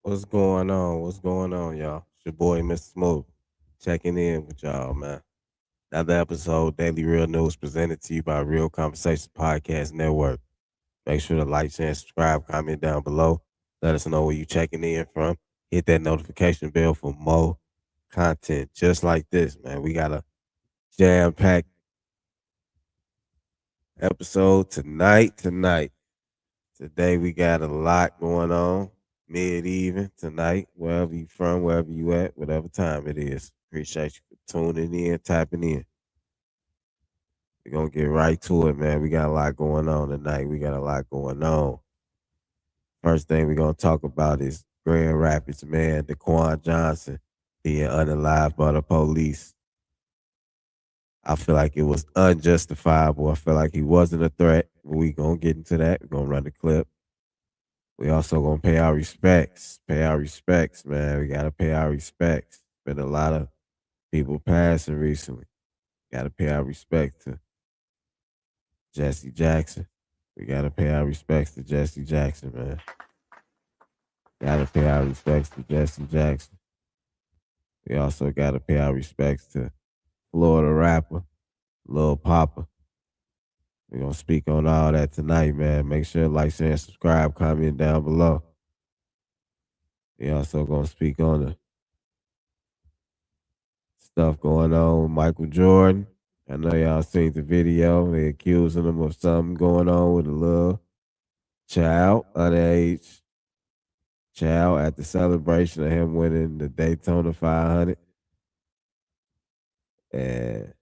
What's going on? What's going on, y'all? It's your boy, Mr. Smooth, checking in with y'all, man. Another episode, Daily Real News, presented to you by Real Conversations Podcast Network. Make sure to like, share, and subscribe, comment down below. Let us know where you checking in from. Hit that notification bell for more content just like this, man. We got a jam-packed episode tonight. Today we got a lot going on. Mid-even tonight, wherever you from, wherever you at, whatever time it is. Appreciate you for tuning in, tapping in. We're gonna get right to it, man. We got a lot going on tonight. We got a lot going on. First thing we're gonna talk about is Grand Rapids man, Daquan Johnson, being unalived by the police. I feel like it was unjustifiable. I feel like he wasn't a threat. We gonna get into that. We're gonna run the clip. We also gonna pay our respects. Pay our respects, man. We gotta pay our respects. Been a lot of people passing recently. Gotta pay our respects to Jesse Jackson. We gotta pay our respects to Jesse Jackson, man. Gotta pay our respects to Jesse Jackson. We also gotta pay our respects to Florida rapper, Lil Poppa. We're gonna speak on all that tonight, man. Make sure to like, share, and subscribe, comment down below. We also gonna speak on the stuff going on with Michael Jordan. I know y'all seen the video. They accusing him of something going on with a little child, underage child, at the celebration of him winning the Daytona 500. And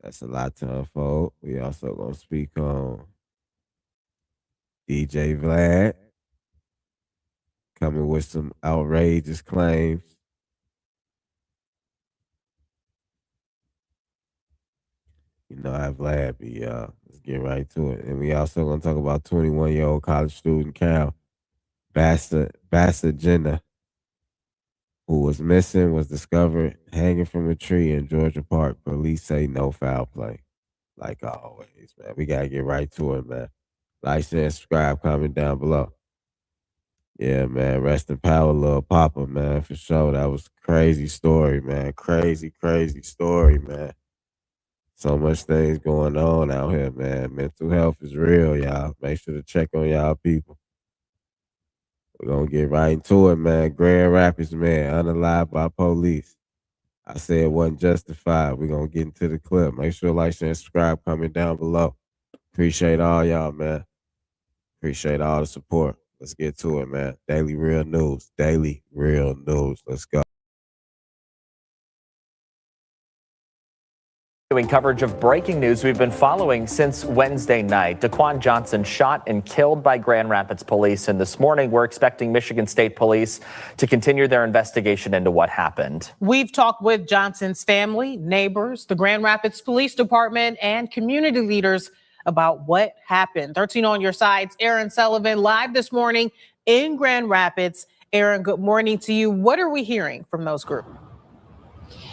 that's a lot to unfold. We also gonna speak on DJ Vlad coming with some outrageous claims. You know how Vlad be, let's get right to it. And we also gonna talk about 21-year-old college student Cal Bassa Jenna, who was missing, was discovered hanging from a tree in Georgia Park. Police say no foul play. Like always, man. We gotta get right to it, man. Like, share, and subscribe, comment down below. Yeah, man. Rest in power, Lil Poppa, man, for sure. That was a crazy story, man. Crazy story, man. So much things going on out here, man. Mental health is real, y'all. Make sure to check on y'all people. We're gonna get right into it, man. Grand Rapids man, unalived by police. I said it wasn't justified. We're gonna get into the clip. Make sure to like, share, and subscribe, comment down below. Appreciate all y'all, man. Appreciate all the support. Let's get to it, man. Daily Real News. Daily Real News. Let's go. Doing coverage of breaking news we've been following since Wednesday night. Daquan Johnson shot and killed by Grand Rapids police. And this morning, we're expecting Michigan State Police to continue their investigation into what happened. We've talked with Johnson's family, neighbors, the Grand Rapids Police Department, and community leaders about what happened. 13 on your sides. Aaron Sullivan live this morning in Grand Rapids. Aaron, good morning to you. What are we hearing from those groups?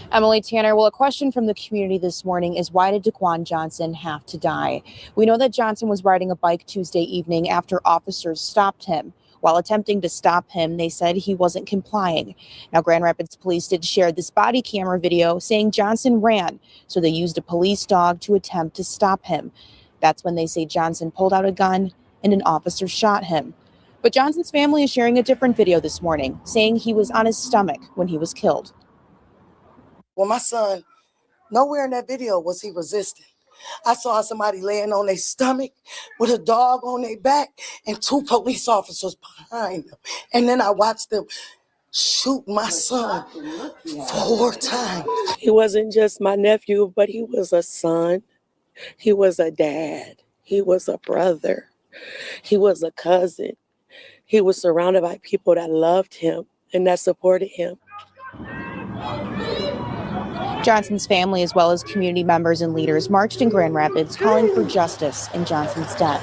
Emily, Tanner, well, a question from the community this morning is, why did Daquan Johnson have to die? We know that Johnson was riding a bike Tuesday evening after officers stopped him. While attempting to stop him, they said he wasn't complying. Now, Grand Rapids police did share this body camera video saying Johnson ran, so they used a police dog to attempt to stop him. That's when they say Johnson pulled out a gun and an officer shot him. But Johnson's family is sharing a different video this morning, saying he was on his stomach when he was killed. Well, my son, nowhere in that video was he resisting. I saw somebody laying on their stomach with a dog on their back and two police officers behind them. And then I watched them shoot my son 4 times. He wasn't just my nephew, but he was a son. He was a dad. He was a brother. He was a cousin. He was surrounded by people that loved him and that supported him. Johnson's family, as well as community members and leaders, marched in Grand Rapids calling for justice in Johnson's death.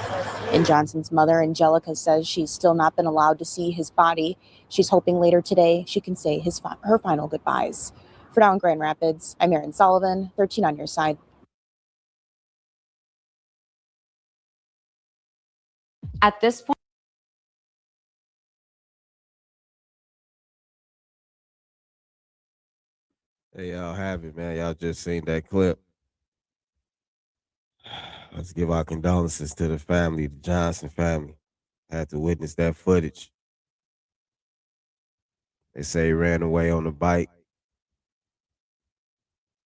And Johnson's mother, Angelica, says she's still not been allowed to see his body. She's hoping later today she can say her final goodbyes. For now in Grand Rapids, I'm Aaron Sullivan, 13 on your side. At this point, Hey, y'all have it, man. Y'all just seen that clip. Let's give our condolences to the family, the Johnson family. Had to witness that footage. They say he ran away on a bike,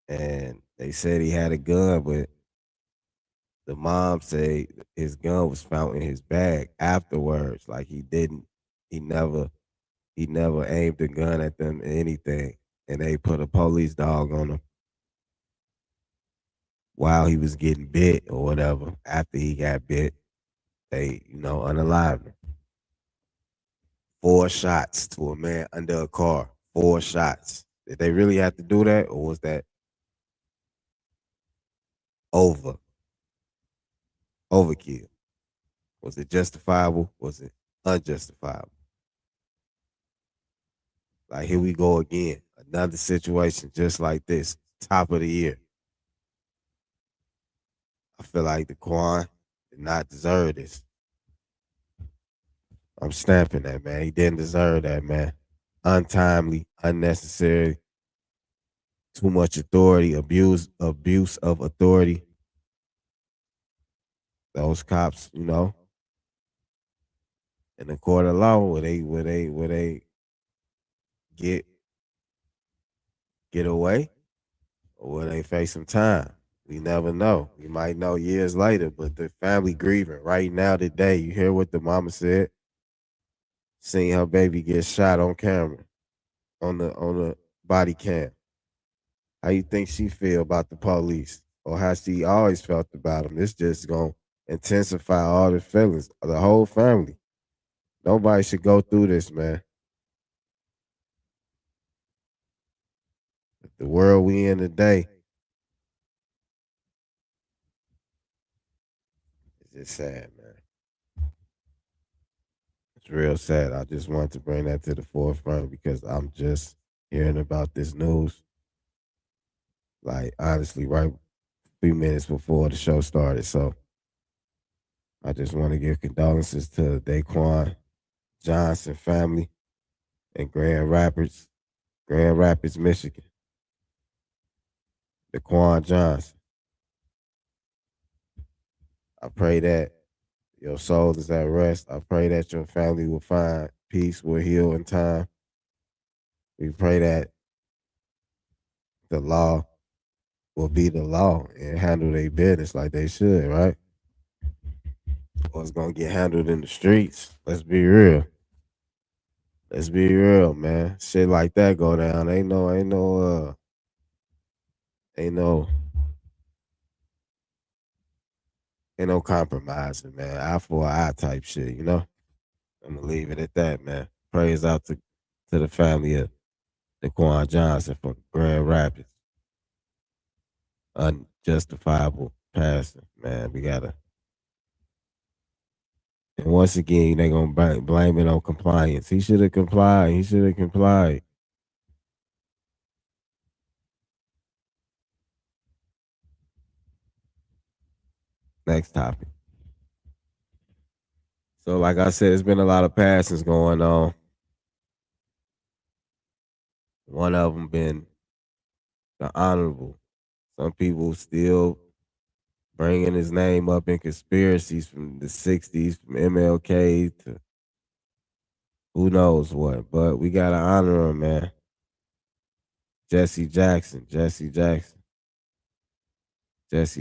and they said he had a gun, but the mom said his gun was found in his bag afterwards. Like he never, he never aimed a gun at them or anything. And they put a police dog on him while he was getting bit or whatever. After he got bit, they, unalived him. 4 shots to a man under a car. 4 shots. Did they really have to do that, or was that over overkill? Was it justifiable? Was it unjustifiable? Like, here we go again. Another situation just like this. Top of the year. I feel like Daquan did not deserve this. I'm stamping that, man. He didn't deserve that, man. Untimely, unnecessary, too much authority, abuse of authority. Those cops, in the court of law, where they get away, or will they face some time? We never know. We might know years later, but the family grieving right now today. You hear what the mama said? Seeing her baby get shot on camera, on the body cam. How you think she feel about the police, or how she always felt about them? This just gonna intensify all the feelings of the whole family. Nobody should go through this, man. The world we in today is just sad, man. It's real sad. I just wanted to bring that to the forefront because I'm just hearing about this news. Like, honestly, right a few minutes before the show started. So I just want to give condolences to Daquan Johnson family in Grand Rapids, Michigan. Daquan Johnson. I pray that your soul is at rest. I pray that your family will find peace, will heal in time. We pray that the law will be the law and handle their business like they should, right? Or it's gonna get handled in the streets. Let's be real. Let's be real, man. Shit like that go down. Ain't no compromising, man. Eye for an eye type shit, you know? I'm gonna leave it at that, man. Praise out to the family of Daquan Johnson from Grand Rapids. Unjustifiable passing, man. We gotta. And once again, they gonna blame it on compliance. He should have complied. He should have complied. Next topic. So, like I said, it's been a lot of passings going on. One of them been the honorable. Some people still bringing his name up in conspiracies from the 60s, from MLK to who knows what. But we got to honor him, man. Jesse Jackson. Jesse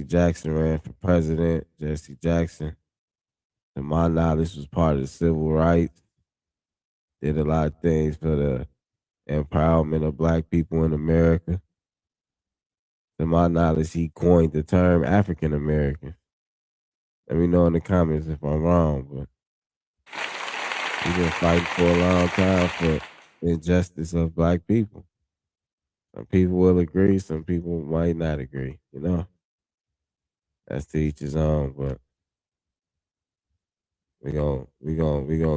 Jackson ran for president. Jesse Jackson, to my knowledge, was part of the civil rights. Did a lot of things for the empowerment of black people in America. To my knowledge, he coined the term African American. Let me know in the comments if I'm wrong, but he's been fighting for a long time for the injustice of black people. Some people will agree, some people might not agree, you know. That's to each his own, but we gonna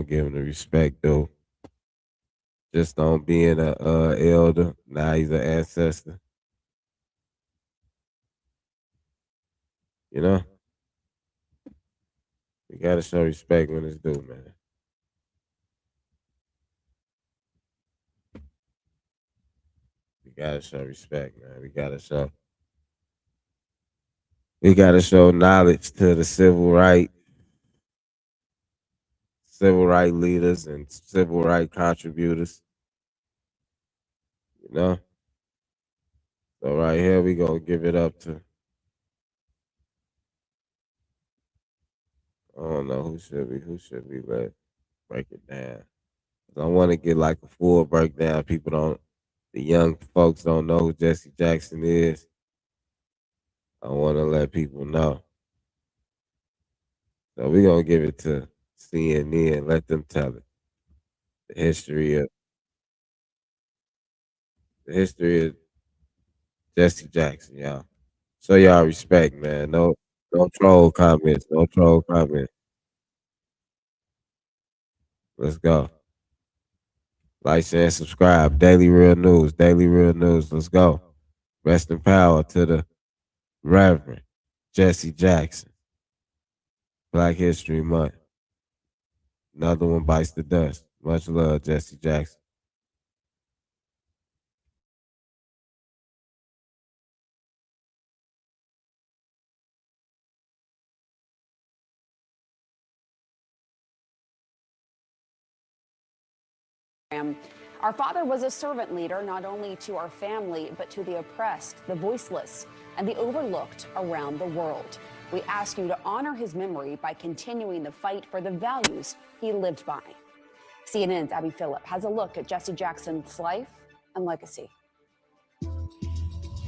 give him the respect though. Just on being a elder, now he's an ancestor. You know, we gotta show respect when it's due, man. We gotta show respect, man. We gotta show knowledge to the civil right leaders and civil right contributors. You know. So right here we gonna give it up to, I don't know who should we let break it down. 'Cause I want to get like a full breakdown. The young folks don't know who Jesse Jackson is. I want to let people know. So we're gonna give it to CNN. Let them tell it. The history of Jesse Jackson, y'all. Show y'all respect, man. No troll comments. No troll comments. Let's go. Like, share, and subscribe. Daily Real News. Daily Real News. Let's go. Rest in power to the Reverend Jesse Jackson. Black History Month. Another one bites the dust. Much love, Jesse Jackson. Our father was a servant leader, not only to our family, but to the oppressed, the voiceless, and the overlooked around the world. We ask you to honor his memory by continuing the fight for the values he lived by. CNN's Abby Phillip has a look at Jesse Jackson's life and legacy.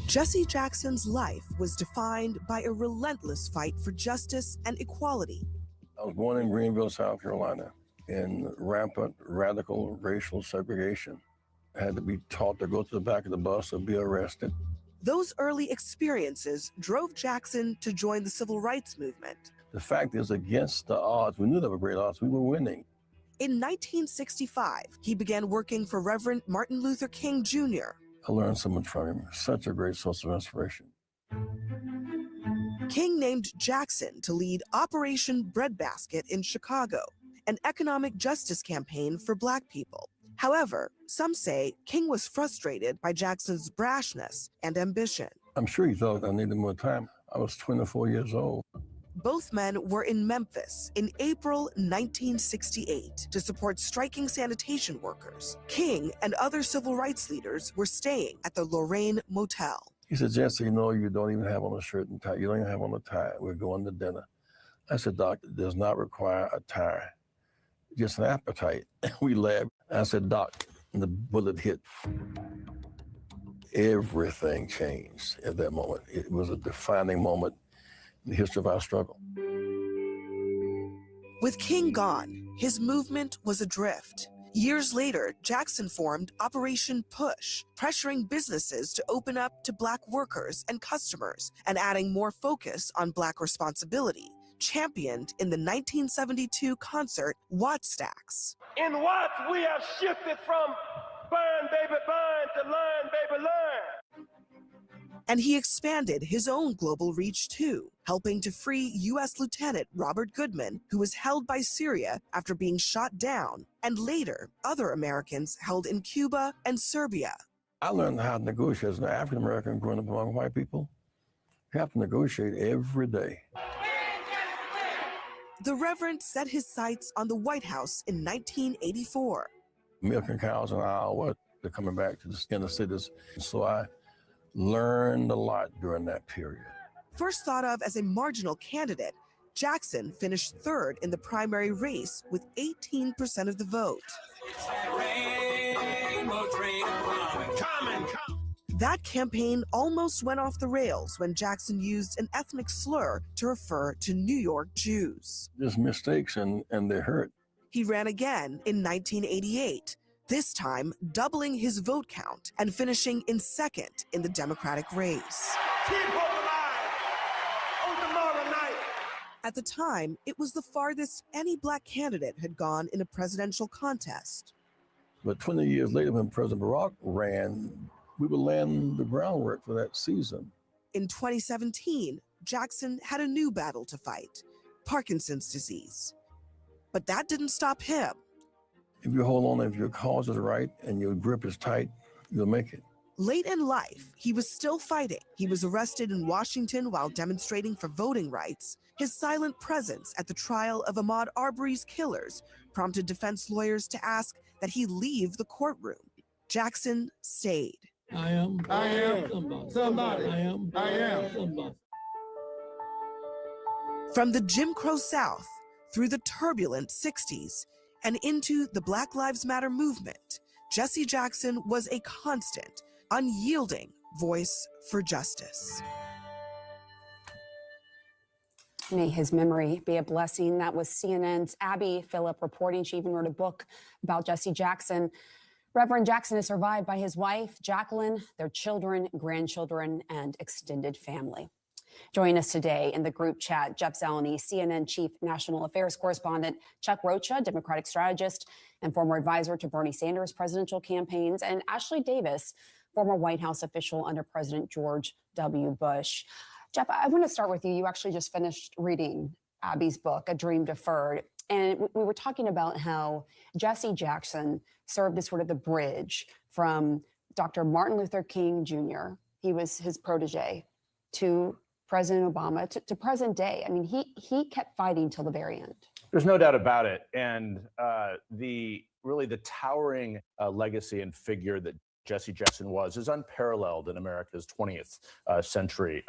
Jesse Jackson's life was defined by a relentless fight for justice and equality. I was born in Greenville, South Carolina, in rampant radical racial segregation. I had to be taught to go to the back of the bus or be arrested. Those early experiences drove Jackson to join the civil rights movement. The fact is, against the odds, we knew there were great odds, we were winning. In 1965, he began working for Reverend Martin Luther King Jr. I learned so much from him, such a great source of inspiration. King named Jackson to lead Operation Breadbasket in Chicago, an economic justice campaign for Black people. However, some say King was frustrated by Jackson's brashness and ambition. I'm sure he thought I needed more time. I was 24 years old. Both men were in Memphis in April 1968 to support striking sanitation workers. King and other civil rights leaders were staying at the Lorraine Motel. He said, Jesse, you don't even have on a shirt and tie. You don't even have on a tie. We're going to dinner. I said, Doc, it does not require a tie, just an appetite. We laughed. I said, Doc, and the bullet hit. Everything changed at that moment. It was a defining moment in the history of our struggle. With King gone, his movement was adrift. Years later, Jackson formed Operation Push, pressuring businesses to open up to Black workers and customers and adding more focus on Black responsibility, championed in the 1972 concert Wattstacks. In Watts, we have shifted from burn, baby, burn to learn, baby, learn. And he expanded his own global reach too, helping to free U.S. Lieutenant Robert Goodman, who was held by Syria after being shot down, and later other Americans held in Cuba and Serbia. I learned how to negotiate as an African American growing up among white people. You have to negotiate every day. The Reverend set his sights on the White House in 1984. Milking cows an hour, they're coming back to the inner cities. So I learned a lot during that period. First thought of as a marginal candidate, Jackson finished third in the primary race with 18% of the vote. That campaign almost went off the rails when Jackson used an ethnic slur to refer to New York Jews. There's mistakes and they hurt. He ran again in 1988, this time doubling his vote count and finishing in second in the Democratic race. Keep hope alive on tomorrow night. At the time, it was the farthest any Black candidate had gone in a presidential contest. But 20 years later, when President Barack ran, we were laying the groundwork for that season. In 2017, Jackson had a new battle to fight, Parkinson's disease. But that didn't stop him. If you hold on, if your cause is right and your grip is tight, you'll make it. Late in life, he was still fighting. He was arrested in Washington while demonstrating for voting rights. His silent presence at the trial of Ahmaud Arbery's killers prompted defense lawyers to ask that he leave the courtroom. Jackson stayed. I am somebody. I am somebody. From the Jim Crow South through the turbulent 60s and into the Black Lives Matter movement, Jesse Jackson was a constant, unyielding voice for justice. May his memory be a blessing. That was CNN's Abby Phillip reporting. She even wrote a book about Jesse Jackson. Reverend Jackson is survived by his wife, Jacqueline, their children, grandchildren, and extended family. Joining us today in the group chat, Jeff Zeleny, CNN Chief National Affairs Correspondent, Chuck Rocha, Democratic strategist and former advisor to Bernie Sanders' presidential campaigns, and Ashley Davis, former White House official under President George W. Bush. Jeff, I want to start with you. You actually just finished reading Abby's book, A Dream Deferred. And we were talking about how Jesse Jackson served as sort of the bridge from Dr. Martin Luther King Jr., he was his protege, to President Obama, to present day. I mean, he kept fighting till the very end. There's no doubt about it. And the towering legacy and figure that Jesse Jackson is unparalleled in America's 20th century.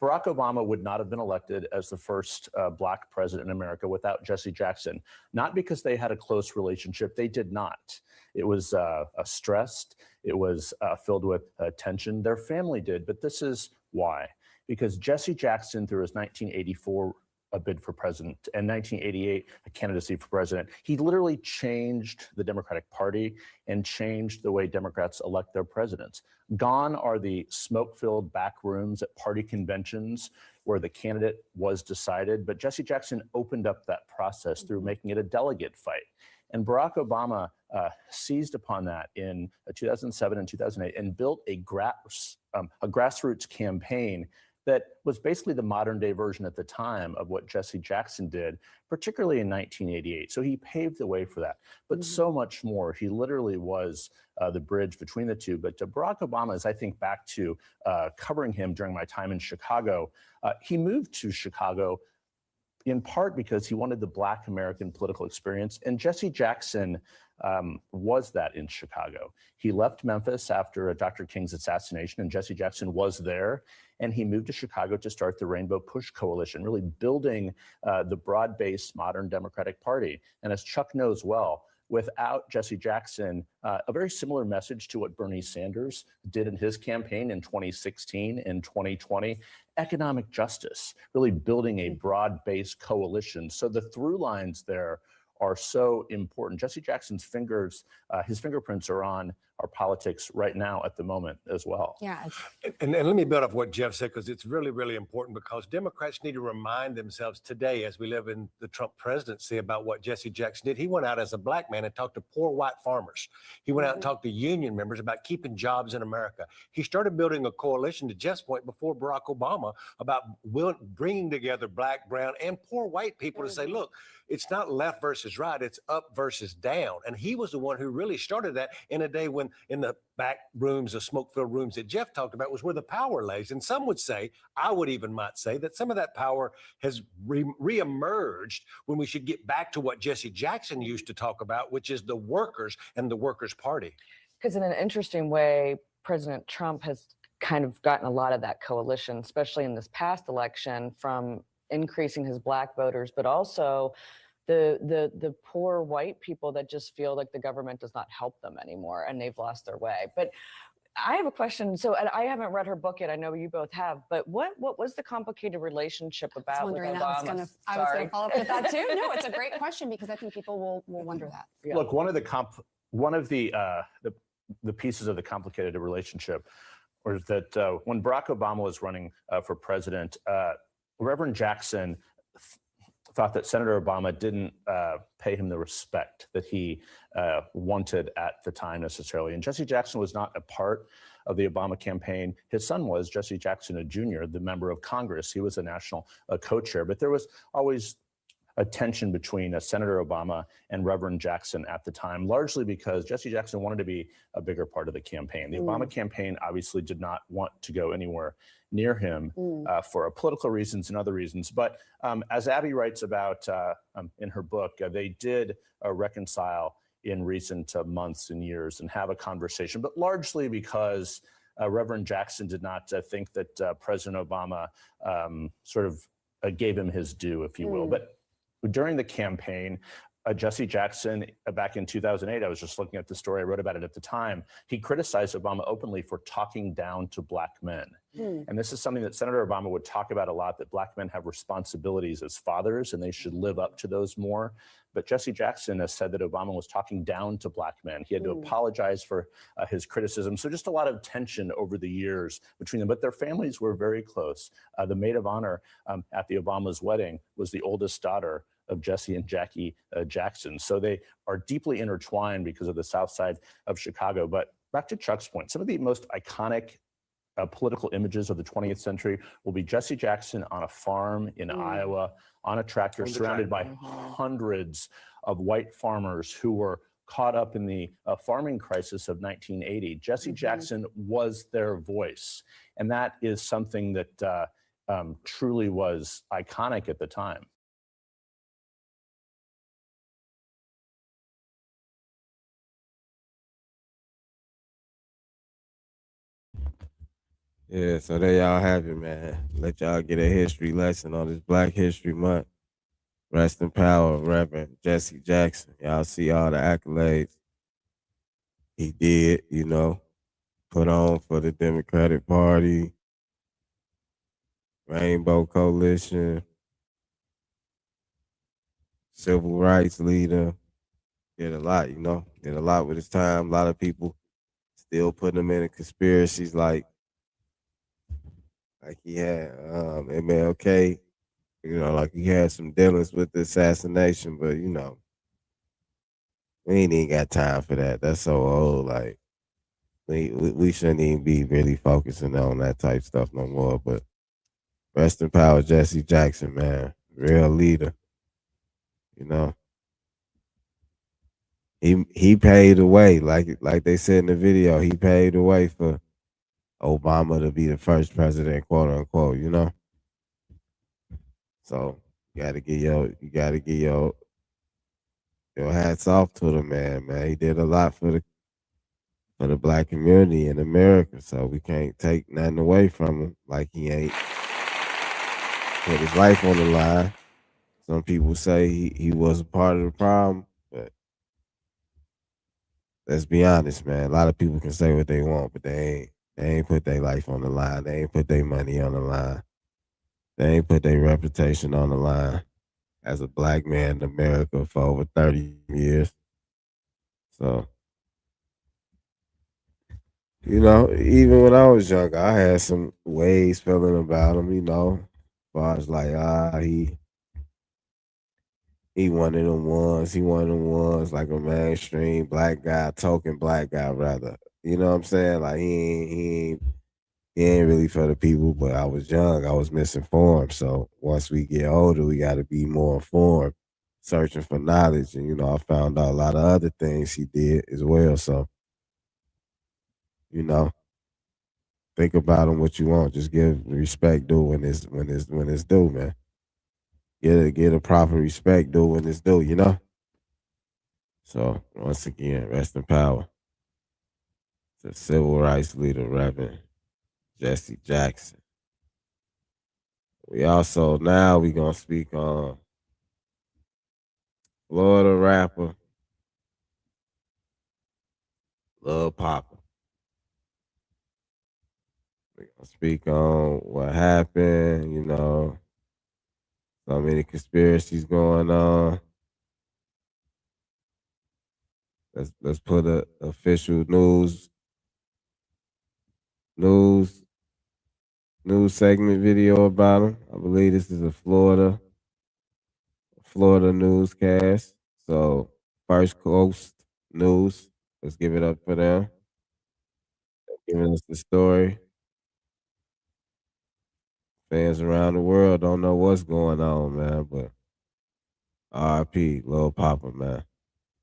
Barack Obama would not have been elected as the first Black president in America without Jesse Jackson, not because they had a close relationship. They did not. It was stressed. It was filled with tension. Their family did, but this is why. Because Jesse Jackson, through his 1984 a bid for president and 1988 a candidacy for president, he literally changed the Democratic Party and changed the way Democrats elect their presidents. Gone are the smoke-filled back rooms at party conventions where the candidate was decided, but Jesse Jackson opened up that process through making it a delegate fight. And Barack Obama seized upon that in 2007 and 2008 and built a grassroots campaign that was basically the modern day version at the time of what Jesse Jackson did, particularly in 1988. So he paved the way for that, but so much more. He literally was the bridge between the two. But to Barack Obama, as I think back to covering him during my time in Chicago, he moved to Chicago in part because he wanted the Black American political experience. And Jesse Jackson was that in Chicago. He left Memphis after Dr. King's assassination, and Jesse Jackson was there. And he moved to Chicago to start the Rainbow Push Coalition, really building the broad-based modern Democratic Party. And as Chuck knows well, without Jesse Jackson, a very similar message to what Bernie Sanders did in his campaign in 2016 and 2020, economic justice, really building a broad-based coalition. So the through lines there are so important. Jesse Jackson's his fingerprints are on our politics right now at the moment as well. Yeah. And let me build off what Jeff said, because it's really, really important, because Democrats need to remind themselves today, as we live in the Trump presidency, about what Jesse Jackson did. He went out as a Black man and talked to poor white farmers. He went out and talked to union members about keeping jobs in America. He started building a coalition, to Jeff's point, before Barack Obama, about bringing together Black, brown, and poor white people to say, look, it's not left versus right, it's up versus down. And he was the one who really started that in a day when, in the back rooms, the smoke-filled rooms that Jeff talked about, was where the power lays. And some would say, I would even might say, that some of that power has reemerged when we should get back to what Jesse Jackson used to talk about, which is the workers and the Workers' Party. Because in an interesting way, President Trump has kind of gotten a lot of that coalition, especially in this past election, from increasing his Black voters, but also the poor white people that just feel like the government does not help them anymore and they've lost their way. But I have a question. So I haven't read her book yet. I know you both have, but what was the complicated relationship about with Obama? I was going to follow up with that too. No, it's a great question, because I think people will wonder that. Yeah. Look, one of the pieces of the complicated relationship was that when Barack Obama was running for president, Reverend Jackson thought that Senator Obama didn't pay him the respect that he wanted at the time necessarily. And Jesse Jackson was not a part of the Obama campaign. His son was, Jesse Jackson, Jr., the member of Congress. He was a national co-chair, but there was always a tension between Senator Obama and Reverend Jackson at the time, largely because Jesse Jackson wanted to be a bigger part of the campaign. The Obama campaign obviously did not want to go anywhere near him for political reasons and other reasons. But as Abby writes about in her book, they did reconcile in recent months and years and have a conversation, but largely because Reverend Jackson did not think that President Obama sort of gave him his due, if you will. But during the campaign, Jesse Jackson, back in 2008, I was just looking at the story, I wrote about it at the time, he criticized Obama openly for talking down to Black men. And this is something that Senator Obama would talk about a lot, that Black men have responsibilities as fathers and they should live up to those more. But Jesse Jackson has said that Obama was talking down to Black men. He had to apologize for his criticism. So just a lot of tension over the years between them, but their families were very close. The maid of honor at the Obama's wedding was the oldest daughter of Jesse and Jackie Jackson. So they are deeply intertwined because of the South Side of Chicago. But back to Chuck's point, some of the most iconic political images of the 20th century will be Jesse Jackson on a farm in Iowa, on a tractor, surrounded by hundreds of white farmers who were caught up in the farming crisis of 1980. Jesse Jackson was their voice. And that is something that truly was iconic at the time. Yeah, so there y'all have it, man. Let y'all get a history lesson on this Black History Month. Rest in power, Reverend Jesse Jackson. Y'all see all the accolades he did, you know, put on for the Democratic Party, Rainbow Coalition, civil rights leader. Did a lot, you know, did a lot with his time. A lot of people still putting him in conspiracies like he had MLK, you know, like he had some dealings with the assassination, but you know, we ain't even got time for that. That's so old. Like we shouldn't even be really focusing on that type stuff no more. But rest in power, Jesse Jackson, man, real leader. You know, he paved the way, like they said in the video. He paved the way for Obama to be the first president, quote unquote. You know, so you gotta get your hats off to the man. Man, he did a lot for the Black community in America. So we can't take nothing away from him. Like he ain't put his life on the line. Some people say he was a part of the problem, but let's be honest, man. A lot of people can say what they want, but they ain't put their life on the line. They ain't put their money on the line. They ain't put their reputation on the line as a Black man in America for over 30 years. So, you know, even when I was younger, I had some ways feeling about him, you know. But I was like, he one of them ones. He one of them ones like a mainstream Black guy, token Black guy rather. You know what I'm saying? Like he ain't really for the people, but I was young. I was misinformed. So once we get older, we got to be more informed, searching for knowledge. And, you know, I found out a lot of other things he did as well. So, you know, think about him what you want. Just give respect due when it's due, man. Get a proper respect due when it's due, you know? So once again, rest in power to civil rights leader Reverend Jesse Jackson. We also now we gonna speak on Florida rapper Lil Poppa. We gonna speak on what happened, you know, so many conspiracies going on. Let's put a official news segment video about him. I believe this is a Florida newscast. So First Coast News. Let's give it up for them. Giving us the story. Fans around the world don't know what's going on, man, but R.I.P. Lil Poppa, man.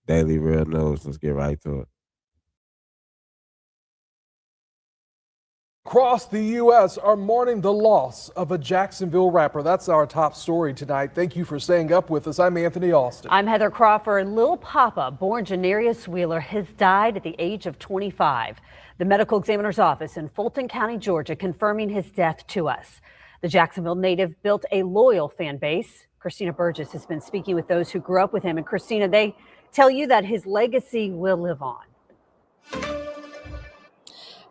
Daily Real News. Let's get right to it. Across the U.S. are mourning the loss of a Jacksonville rapper. That's our top story tonight. Thank you for staying up with us. I'm Anthony Austin. I'm Heather Crawford. Lil Poppa, born Janarius Wheeler, has died at the age of 25. The medical examiner's office in Fulton County, Georgia, confirming his death to us. The Jacksonville native built a loyal fan base. Christina Burgess has been speaking with those who grew up with him. And Christina, they tell you that his legacy will live on.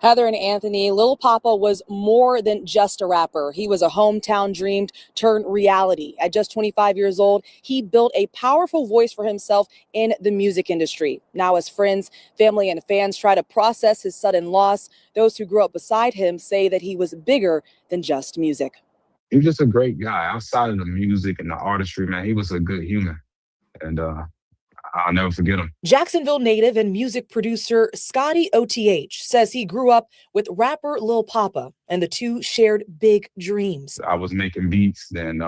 Heather and Anthony, Lil Poppa was more than just a rapper. He was a hometown dream turned reality. At just 25 years old, he built a powerful voice for himself in the music industry. Now, as friends, family, and fans try to process his sudden loss, those who grew up beside him say that he was bigger than just music. He was just a great guy. Outside of the music and the artistry, man, he was a good human. And I'll never forget him. Jacksonville native and music producer Scotty OTH says he grew up with rapper Lil Poppa, and the two shared big dreams. I was making beats, then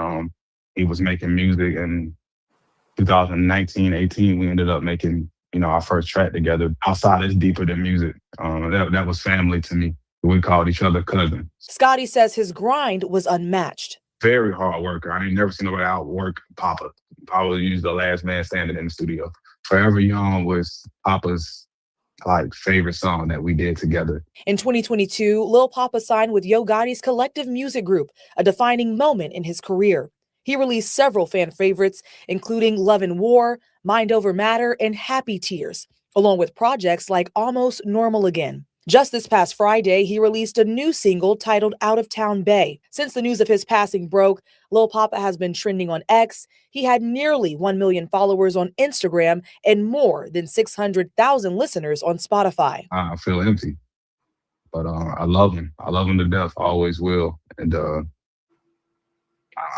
he was making music. And 2019, 18, we ended up making, our first track together. Outside is deeper than music. That was family to me. We called each other cousins. Scotty says his grind was unmatched. Very hard worker. I ain't never seen nobody outwork Poppa. Poppa was usually the last man standing in the studio. Forever Young was Poppa's favorite song that we did together. In 2022, Lil Poppa signed with Yo Gotti's Collective Music Group, a defining moment in his career. He released several fan favorites, including Love and War, Mind Over Matter, and Happy Tears, along with projects like Almost Normal Again. Just this past Friday, he released a new single titled Out of Town Bay. Since the news of his passing broke, Lil Poppa has been trending on X. He had nearly 1 million followers on Instagram and more than 600,000 listeners on Spotify. I feel empty, but I love him. I love him to death. I always will. And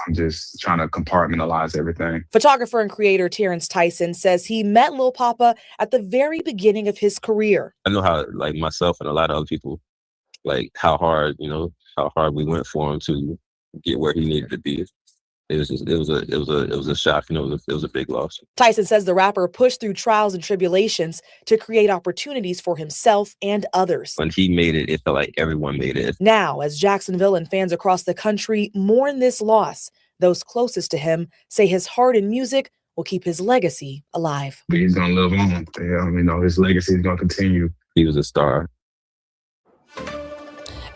I'm just trying to compartmentalize everything. Photographer and creator Terrence Tyson says he met Lil Poppa at the very beginning of his career. I know how, myself and a lot of other people, how hard we went for him to get where he needed to be. It was a shock. It was a big loss. Tyson says the rapper pushed through trials and tribulations to create opportunities for himself and others. When he made it, it felt like everyone made it. Now, as Jacksonville and fans across the country mourn this loss, those closest to him say his heart and music will keep his legacy alive. But he's going to live on. His legacy is going to continue. He was a star.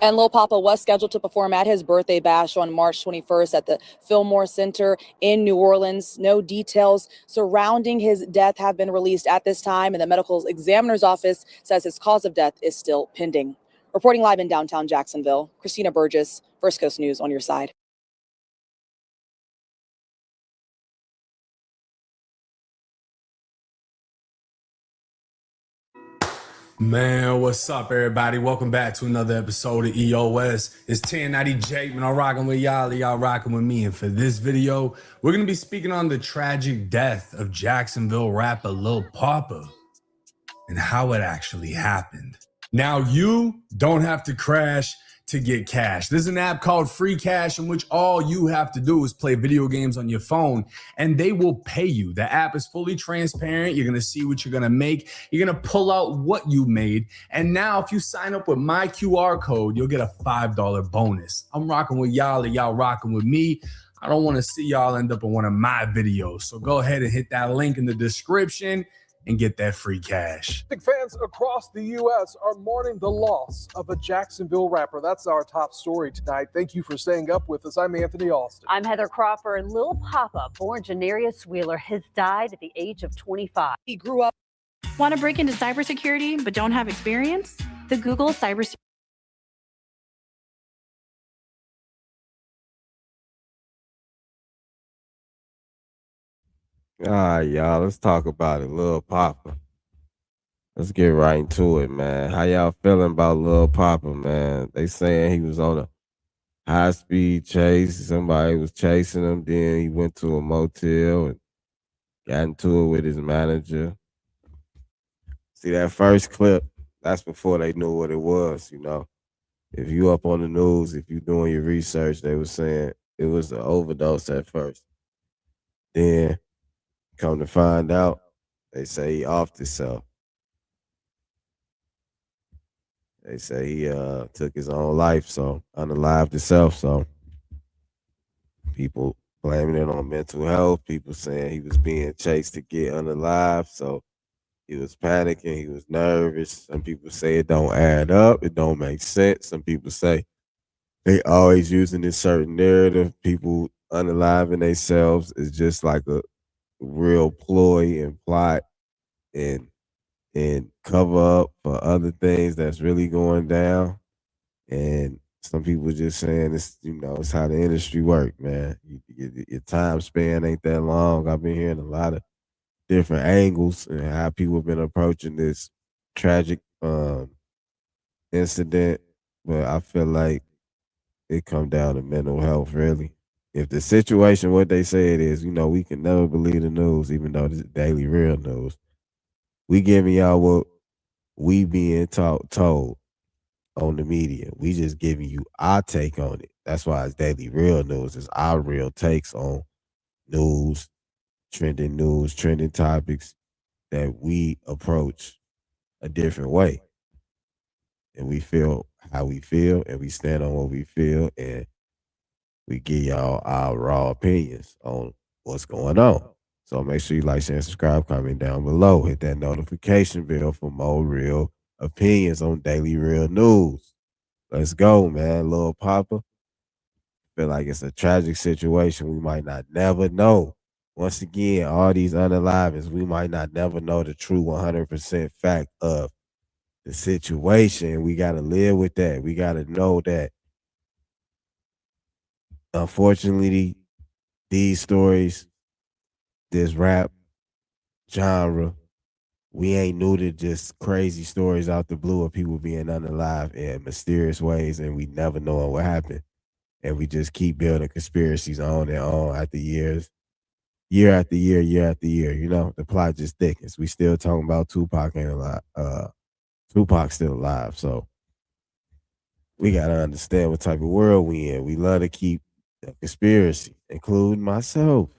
And Lil Poppa was scheduled to perform at his birthday bash on March 21st at the Fillmore Center in New Orleans. No details surrounding his death have been released at this time, and the medical examiner's office says his cause of death is still pending. Reporting live in downtown Jacksonville, Christina Burgess, First Coast News on your side. Man, what's up, everybody? Welcome back to another episode of EOS. It's 1090 Jake, man. I'm rocking with y'all rocking with me. And for this video, we're going to be speaking on the tragic death of Jacksonville rapper Lil Poppa and how it actually happened. Now, you don't have to crash to get cash. There's an app called Free Cash in which all you have to do is play video games on your phone and they will pay you. The app is fully transparent. You're going to see what you're going to make. You're going to pull out what you made. And now if you sign up with my QR code, you'll get a $5 bonus. I'm rocking with y'all and y'all rocking with me. I don't want to see y'all end up in one of my videos. So go ahead and hit that link in the description and get that free cash. Fans across the U.S. are mourning the loss of a Jacksonville rapper. That's our top story tonight. Thank you for staying up with us. I'm Anthony Austin. I'm Heather Crawford. Lil Poppa, born Janarius Wheeler, has died at the age of 25. He grew up. Want to break into cybersecurity but don't have experience? The Google Cybersecurity. All right, y'all. Let's talk about it. Lil Poppa. Let's get right into it, man. How y'all feeling about Lil Poppa, man? They saying he was on a high-speed chase. Somebody was chasing him. Then he went to a motel and got into it with his manager. See, that first clip, that's before they knew what it was, If you up on the news, if you doing your research, they were saying it was an overdose at first. Then Come to find out, they say he offed himself. They say he took his own life, so unalived himself. So people blaming it on mental health. People saying he was being chased to get unalived. So he was panicking. He was nervous. Some people say it don't add up. It don't make sense. Some people say they always using this certain narrative. People unaliving themselves is just like a real ploy and plot and cover up for other things that's really going down. And some people just saying it's it's how the industry work, man. Your time span ain't that long. I've been hearing a lot of different angles and how people have been approaching this tragic incident, but I feel like it come down to mental health, really. If the situation what they say it is, we can never believe the news, even though this is daily real news. We giving y'all what we being told on the media. We just giving you our take on it. That's why it's daily real news. It's our real takes on news, trending topics that we approach a different way. And we feel how we feel and we stand on what we feel and we give y'all our raw opinions on what's going on. So make sure you like, share, and subscribe, comment down below. Hit that notification bell for more real opinions on daily real news. Let's go, man. Lil Poppa. Feel like it's a tragic situation. We might not never know. Once again, all these unalivings, we might not never know the true 100% fact of the situation. We got to live with that. We got to know that, unfortunately, these stories, this rap genre, we ain't new to just crazy stories out the blue of people being unalive in mysterious ways and we never knowing what happened. And we just keep building conspiracies on and on after years, year after year, year after year. The plot just thickens. We still talking about Tupac ain't alive. Tupac's still alive. So we gotta understand what type of world we in. We love to keep a conspiracy, including myself.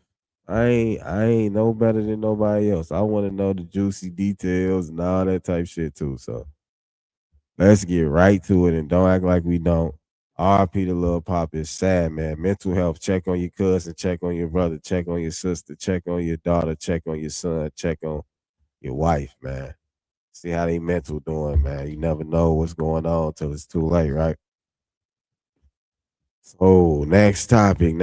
I ain't no better than nobody else. I want to know the juicy details and all that type shit too. So let's get right to it and don't act like we don't. RP to Lil Pop is sad, man. Mental health. Check on your cousin, check on your brother, check on your sister, check on your daughter, check on your son, check on your wife, man. See how they mental doing, man. You never know what's going on till it's too late, right? So next topic.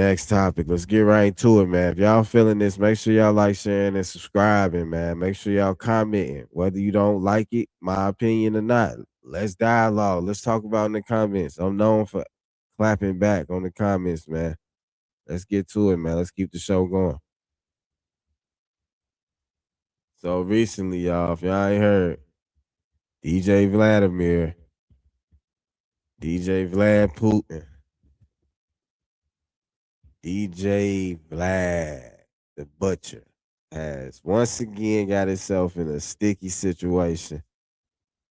Let's get right to it, man. If y'all feeling this, make sure y'all like, sharing, and subscribing, man. Make sure y'all commenting. Whether you don't like it, my opinion or not. Let's dialogue. Let's talk about in the comments. I'm known for clapping back on the comments, man. Let's get to it, man. Let's keep the show going. So recently, y'all, if y'all ain't heard, DJ Vlad Putin, DJ Vlad the Butcher has once again got himself in a sticky situation.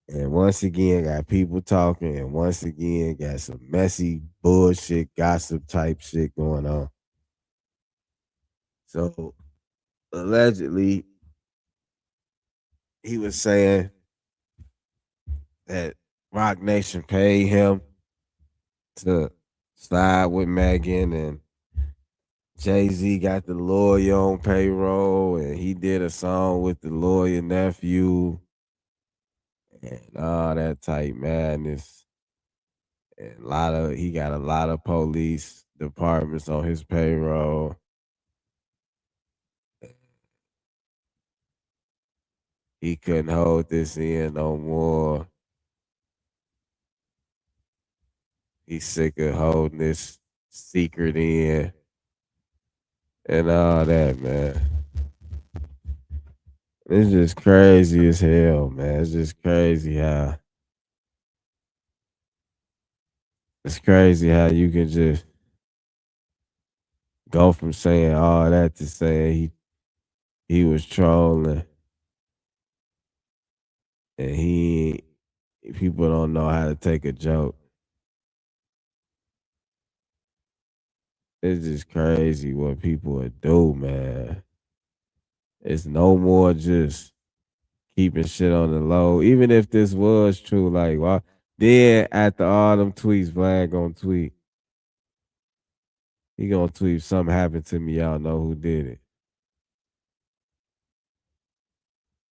And once again got people talking and once again got some messy bullshit, gossip type shit going on. So allegedly, he was saying that Rock Nation paid him to side with Megan and Jay-Z got the lawyer on payroll and he did a song with the lawyer nephew and all that type madness. And he got a lot of police departments on his payroll. He couldn't hold this in no more. He's sick of holding this secret in and all that, man. It's just crazy as hell, man. It's just crazy how you can just go from saying all that to saying he was trolling and people don't know how to take a joke. It's just crazy what people would do, man. It's no more just keeping shit on the low. Even if this was true, like, well, then after all them tweets, Vlad gonna tweet. He gonna tweet something happened to me. Y'all know who did it.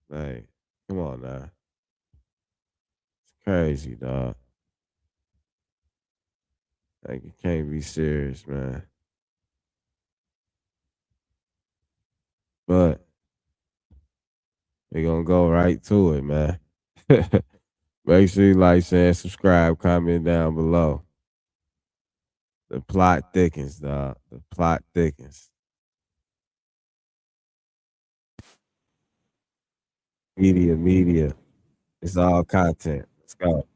Like, come on now. It's crazy, dog. Like, you can't be serious, man. But we gonna go right to it, man. Make sure you like, share, subscribe, comment down below. The plot thickens, dog. The plot thickens. Media. It's all content. Let's go.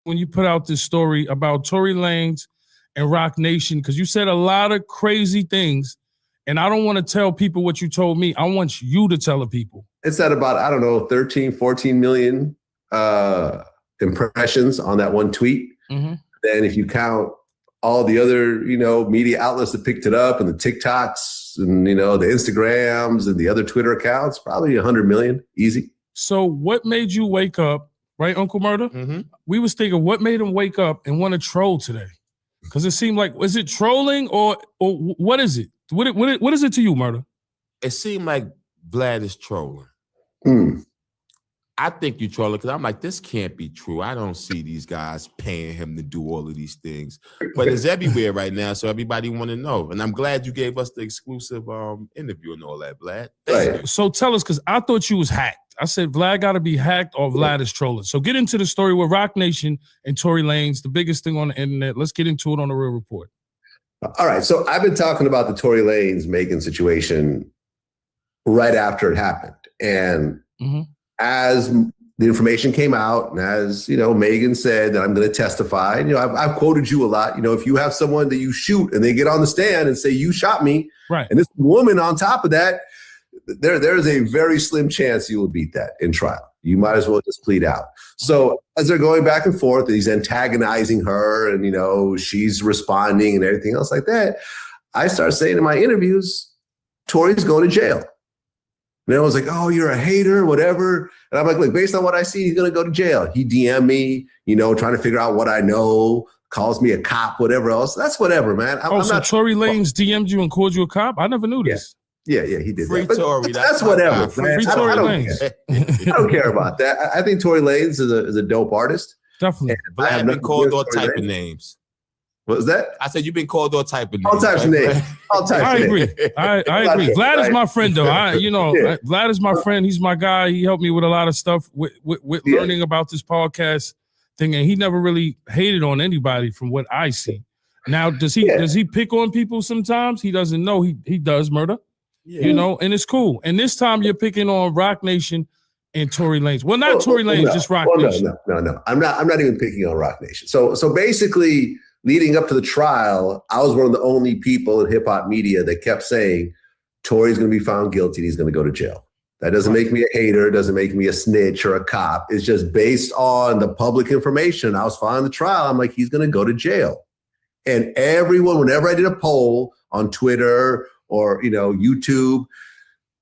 When you put out this story about Tory Lanez and Rock Nation, because you said a lot of crazy things, and I don't want to tell people what you told me. I want you to tell the people. It's at about, I don't know, 13, 14 million impressions on that one tweet. Mm-hmm. Then if you count all the other, media outlets that picked it up and the TikToks and, the Instagrams and the other Twitter accounts, probably 100 million, easy. So what made you wake up, right, Uncle Murder? Mm-hmm. We was thinking, what made him wake up and want to troll today? Because it seemed like, was it trolling or what is it? What is it to you, Murder? It seemed like Vlad is trolling. I think you're trolling because I'm like, this can't be true. I don't see these guys paying him to do all of these things. But it's everywhere right now, so everybody want to know. And I'm glad you gave us the exclusive interview and all that, Vlad. Right. So tell us, because I thought you was hacked. I said Vlad got to be hacked or Vlad is trolling. So get into the story with Rock Nation and Tory Lanez, the biggest thing on the internet. Let's get into it on The Real Report. All right. So I've been talking about the Tory Lanez Megan situation right after it happened. And as the information came out, and as, Megan said that I'm going to testify, I've quoted you a lot. If you have someone that you shoot and they get on the stand and say, you shot me, right? And this woman on top of that, there's a very slim chance you will beat that in trial. You might as well just plead out. So as they're going back and forth, he's antagonizing her and, she's responding and everything else like that. I start saying in my interviews, Tory's going to jail. And I was like, oh, you're a hater, whatever. And I'm like, look, based on what I see, he's going to go to jail. He DM'd me, trying to figure out what I know, calls me a cop, whatever else. That's whatever, man. I'm so not Tory Lanez DM'd you and called you a cop? I never knew this. Yeah, he did Free that. Tory. That's whatever. Free Tory Lanez. I don't care about that. I think Tory Lanez is a dope artist. Definitely. But I've been called all type of names. What was that? I said you've been called all type of names. All types of names. All types I of agree. names. I agree. Vlad is my friend, though. Vlad is my friend. He's my guy. He helped me with a lot of stuff with learning about this podcast thing, and he never really hated on anybody from what I see. Now, does he pick on people sometimes? He doesn't know. He does, Murder. Yeah. And it's cool. And this time you're picking on Rock Nation and Tory Lanez. Well, not Tory Lanez, just Rock Nation. No. I'm not even picking on Rock Nation. So basically, leading up to the trial, I was one of the only people in hip hop media that kept saying Tory's going to be found guilty and he's going to go to jail. That doesn't make me a hater, doesn't make me a snitch or a cop. It's just based on the public information. I was following the trial. I'm like, he's going to go to jail. And everyone, whenever I did a poll on Twitter or, YouTube,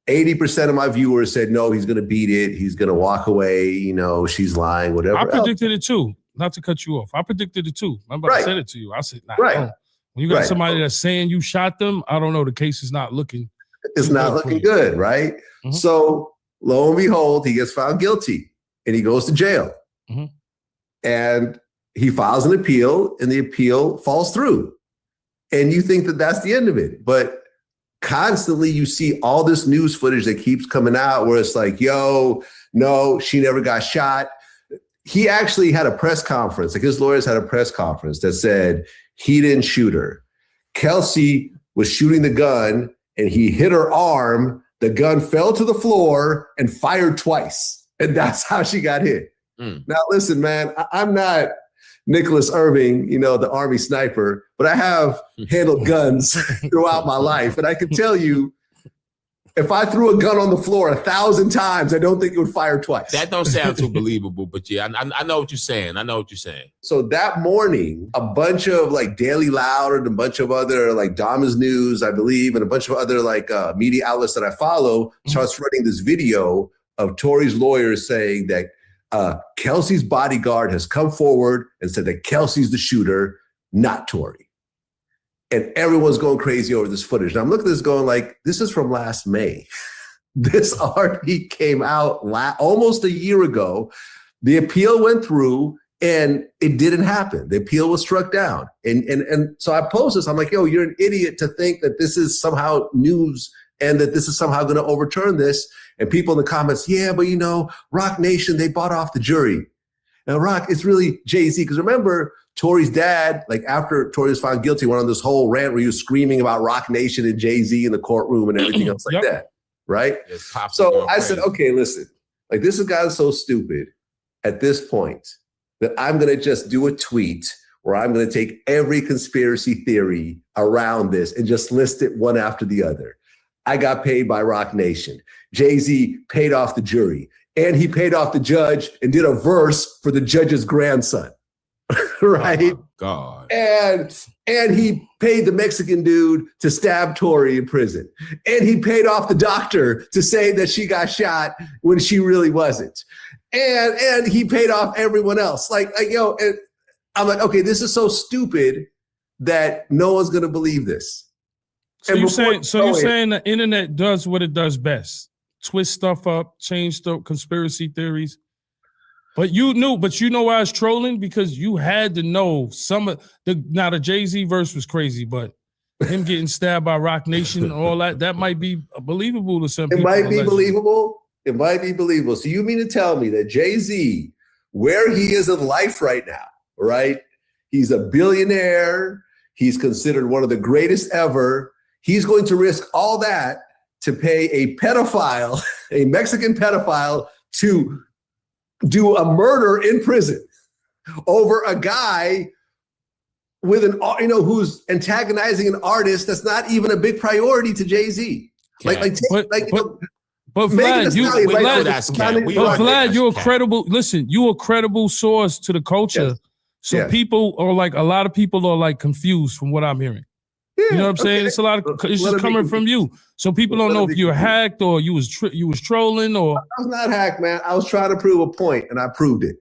80% of my viewers said, no, he's going to beat it. He's going to walk away. She's lying, whatever. I predicted it too. Not to cut you off. I predicted it too. Remember, I said it to you. I said, when you got somebody that's saying you shot them, I don't know. The case is not looking. It's not looking good, right? Mm-hmm. So lo and behold, he gets found guilty and he goes to jail. Mm-hmm. And he files an appeal and the appeal falls through. And you think that that's the end of it. But constantly you see all this news footage that keeps coming out where it's like, yo, no, she never got shot. He actually had a press conference, like his lawyers had a press conference that said he didn't shoot her. Kelsey was shooting the gun and he hit her arm. The gun fell to the floor and fired twice. And that's how she got hit. Now, listen, man, I'm not Nicholas Irving, the Army sniper, but I have handled guns throughout my life. And I can tell you, If I threw a gun on the floor 1,000 times, I don't think it would fire twice. That don't sound too believable, but yeah, I know what you're saying. I know what you're saying. So that morning, a bunch of like Daily Loud and a bunch of other like Dama's News, I believe, and a bunch of other like media outlets that I follow starts running this video of Tory's lawyers saying that Kelsey's bodyguard has come forward and said that Kelsey's the shooter, not Tory. And everyone's going crazy over this footage. And I'm looking at this going like, this is from last May. This RP came out almost a year ago. The appeal went through and it didn't happen. The appeal was struck down. And so I posed this. I'm like, yo, you're an idiot to think that this is somehow news and that this is somehow going to overturn this. And people in the comments, yeah, but you know, Rock Nation, they bought off the jury. Now, Rock, it's really Jay-Z. Because remember, Tory's dad, like after Tory was found guilty, went on this whole rant where he was screaming about Rock Nation and Jay-Z in the courtroom and everything else like that, right? So I said, okay, listen, like this has gotten so stupid at this point that I'm going to just do a tweet where I'm going to take every conspiracy theory around this and just list it one after the other. I got paid by Rock Nation. Jay-Z paid off the jury. And he paid off the judge and did a verse for the judge's grandson. Right? Oh God. And he paid the Mexican dude to stab Tory in prison. And he paid off the doctor to say that she got shot when she really wasn't. And he paid off everyone else. Like yo, and I'm like, okay, this is so stupid that no one's gonna believe this. So you're saying the internet does what it does best. Twist stuff up, change stuff, conspiracy theories. But you know why I was trolling? Because you had to know some of the Jay-Z verse was crazy, but him getting stabbed by Rock Nation and all that might be believable to some people. It might be believable. It might be believable. So you mean to tell me that Jay-Z, where he is in life right now, right? He's a billionaire. He's considered one of the greatest ever. He's going to risk all that to pay a pedophile, a Mexican pedophile, to do a murder in prison over a guy with who's antagonizing an artist that's not even a big priority to Jay-Z. But Vlad, you're a credible. Listen, you're a credible source to the culture. Yes. So people are like, a lot of people are like confused from what I'm hearing. You know what I'm saying? It's a lot of. It's just coming from you. So people don't know if you're hacked or you was trolling or. I was not hacked, man. I was trying to prove a point, and I proved it.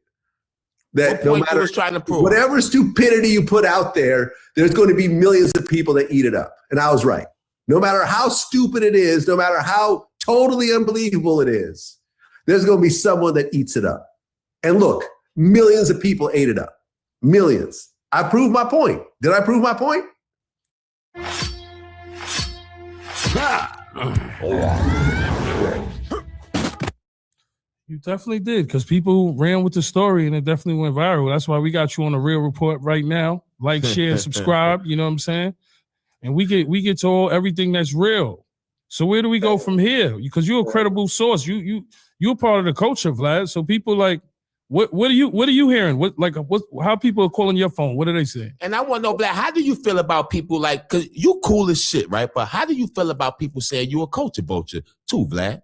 That no matter trying to prove whatever stupidity you put out there, there's going to be millions of people that eat it up, and I was right. No matter how stupid it is, no matter how totally unbelievable it is, there's going to be someone that eats it up. And look, millions of people ate it up. Millions. I proved my point. Did I prove my point? You definitely did, because people ran with the story and it definitely went viral. That's why we got you on the Real Report right now. Like, share, subscribe. You know what I'm saying? And we get to everything that's real. So where do we go from here? Because you're a credible source. You're part of the culture, Vlad. So people like, what are you hearing? How people are calling your phone? What are they saying? And I want to know, Vlad, how do you feel about people like, because you cool as shit, right? But how do you feel about people saying you a culture vulture too, Vlad?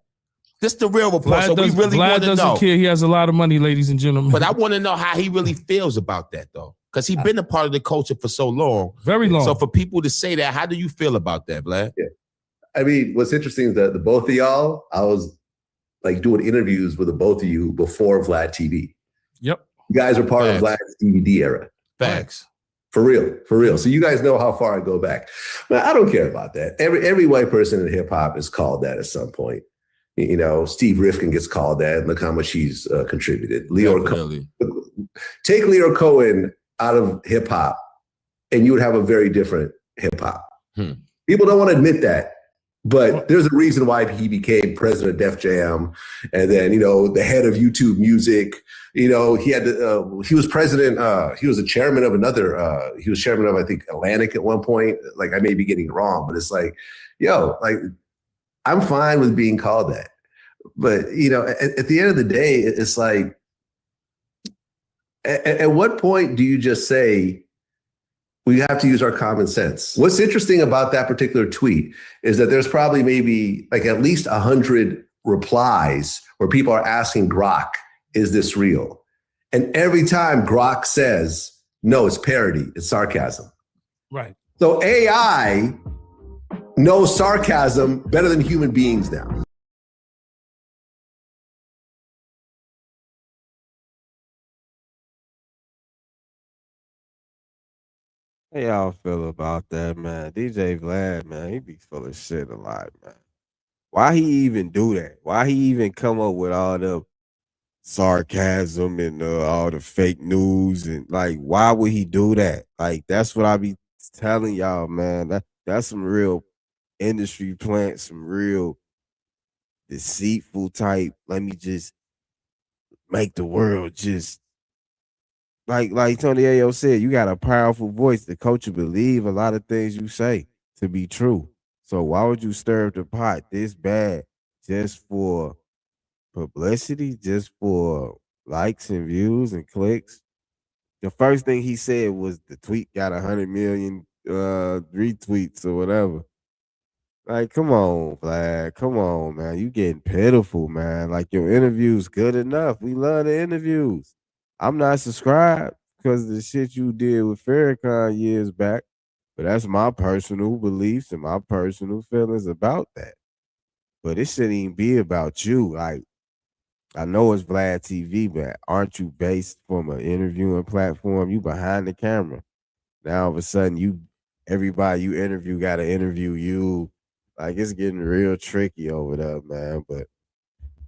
This the Real Report, so we really want to know. Vlad doesn't care. He has a lot of money, ladies and gentlemen. But I want to know how he really feels about that, though. Because he's been a part of the culture for so long. Very long. So for people to say that, how do you feel about that, Vlad? Yeah. I mean, what's interesting is that the both of y'all, I was like doing interviews with the both of you before Vlad TV. Yep. You guys are part of Vlad's DVD era. Facts. For real. So you guys know how far I go back. Man, I don't care about that. Every white person in hip hop is called that at some point. You know, Steve Rifkin gets called that. And look how much he's contributed. Take Leo Cohen out of hip hop, and you would have a very different hip hop. People don't want to admit that, but there's a reason why he became president of Def Jam, and then the head of YouTube Music. He had he was president. He was a chairman of another. He was chairman of, I think, Atlantic at one point. Like, I may be getting it wrong, but it's like, I'm fine with being called that. But, at the end of the day, it's like, at what point do you just say, We have to use our common sense. What's interesting about that particular tweet is that there's probably maybe like at least 100 replies where people are asking Grok, is this real? And every time Grok says, no, it's parody, it's sarcasm. Right. So AI knows sarcasm better than human beings now. How y'all feel about that, man? DJ Vlad, man, he be full of shit a lot, man. Why he even do that? Why he even come up with all the sarcasm and all the fake news and like, why would he do that? Like, that's what I be telling y'all, man. That's some real industry plant, some real deceitful type. Let me just make the world just like Tony Ayo said, you got a powerful voice. The coach will believe a lot of things you say to be true. So why would you stir up the pot this bad just for publicity, just for likes and views and clicks? The first thing he said was the tweet got 100 million retweets or whatever. Like, come on, Vlad. Come on, man. You getting pitiful, man. Like, your interview's good enough. We love the interviews. I'm not subscribed because of the shit you did with Farrakhan years back. But that's my personal beliefs and my personal feelings about that. But it shouldn't even be about you. Like, I know it's Vlad TV, but aren't you based from an interviewing platform? You behind the camera. Now all of a sudden everybody you interview gotta interview you. Like, it's getting real tricky over there, man. But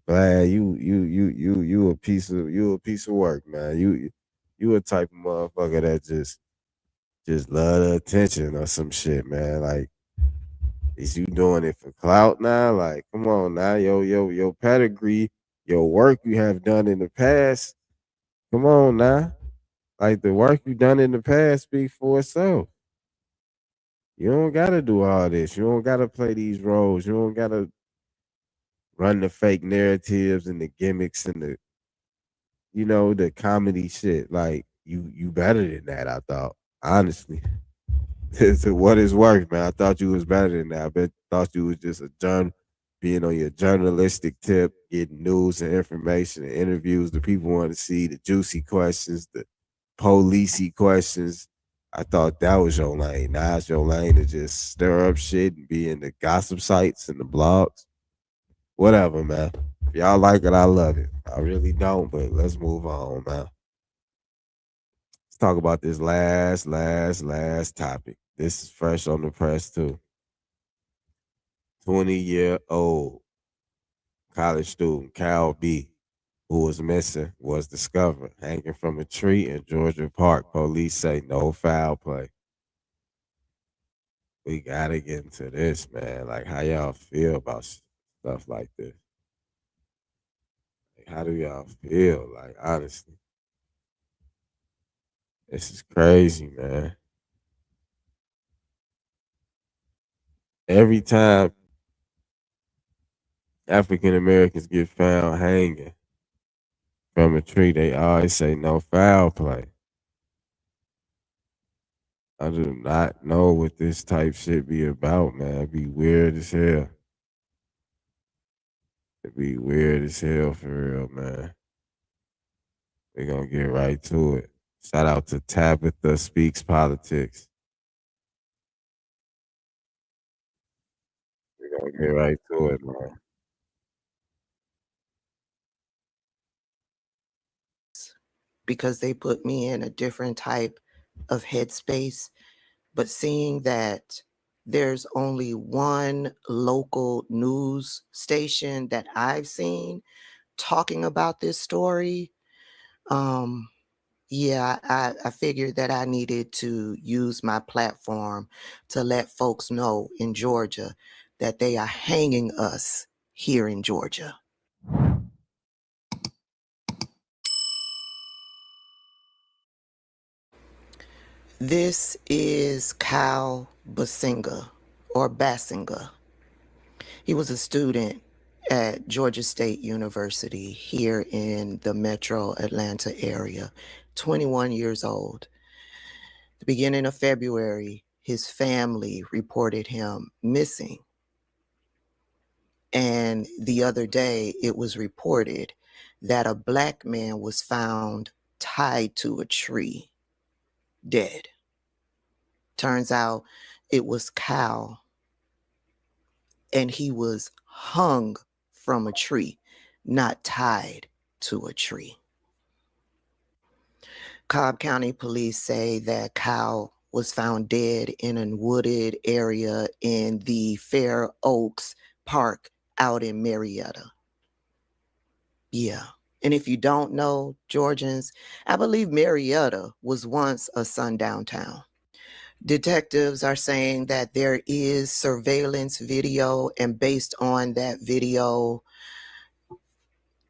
Vlad, you a piece of work, man. You a type of motherfucker that just love the attention or some shit, man. Like, is you doing it for clout now? Like, come on now, your pedigree, your work you have done in the past. Come on now. Like, the work you done in the past speaks for itself. You don't gotta do all this. You don't gotta play these roles. You don't gotta run the fake narratives and the gimmicks and the comedy shit. Like, you better than that, I thought. Honestly. To what it's worth, man. I thought you was better than that. Thought you was just being on your journalistic tip, getting news and information and interviews. The people want to see the juicy questions, the policey questions. I thought that was your lane. Now it's your lane to just stir up shit and be in the gossip sites and the blogs. Whatever, man. If y'all like it, I love it. I really don't, but let's move on, man. Let's talk about this last topic. This is fresh on the press, too. 20-year-old college student Cal B, who was missing, was discovered hanging from a tree in Georgia Park. Police say no foul play. We gotta get into this, man. Like, how y'all feel about stuff like this? Like, how do y'all feel? Like, honestly, this is crazy, man. Every time African Americans get found hanging from a tree, they always say no foul play. I do not know what this type shit be about, man. It'd be weird as hell. It'd be weird as hell for real, man. We're gonna get right to it. Shout out to Tabitha Speaks Politics. We're gonna get right to it, man. Because they put me in a different type of headspace. But seeing that there's only one local news station that I've seen talking about this story, yeah, I figured that I needed to use my platform to let folks know in Georgia that they are hanging us here in Georgia. This is Kyle Basinga, or Basinga. He was a student at Georgia State University here in the metro Atlanta area, 21 years old. The Beginning of February, his family reported him missing. And the other day, it was reported that a black man was found tied to a tree, dead. Turns out it was Cal, and he was hung from a tree, not tied to a tree. Cobb County police say that Cal was found dead in a wooded area in the Fair Oaks Park out in Marietta. Yeah. And if you don't know, Georgians, I believe Marietta was once a sundown town. Detectives are saying that there is surveillance video, and based on that video,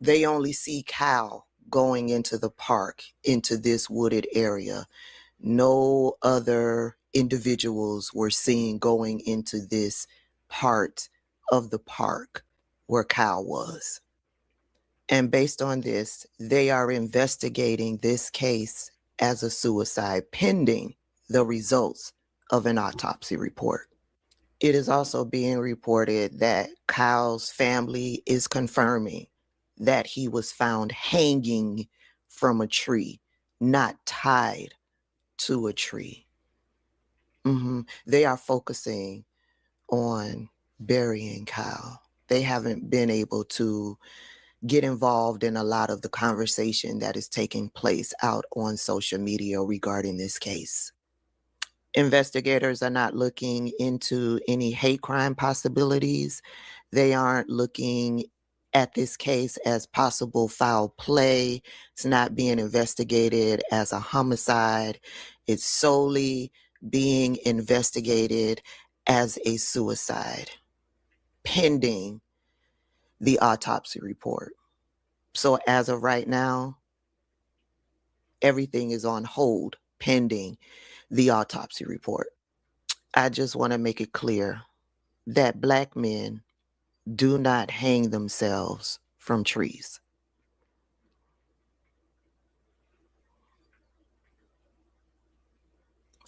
they only see Cal going into the park, into this wooded area. No other individuals were seen going into this part of the park where Cal was. And based on this, they are investigating this case as a suicide pending the results of an autopsy report. It is also being reported that Kyle's family is confirming that he was found hanging from a tree, not tied to a tree. They are focusing on burying Kyle. They haven't been able to get involved in a lot of the conversation that is taking place out on social media regarding this case. Investigators are not looking into any hate crime possibilities. They aren't looking at this case as possible foul play. It's not being investigated as a homicide. It's solely being investigated as a suicide, pending the autopsy report. So as of right now, everything is on hold pending the autopsy report. I just want to make it clear that Black men do not hang themselves from trees.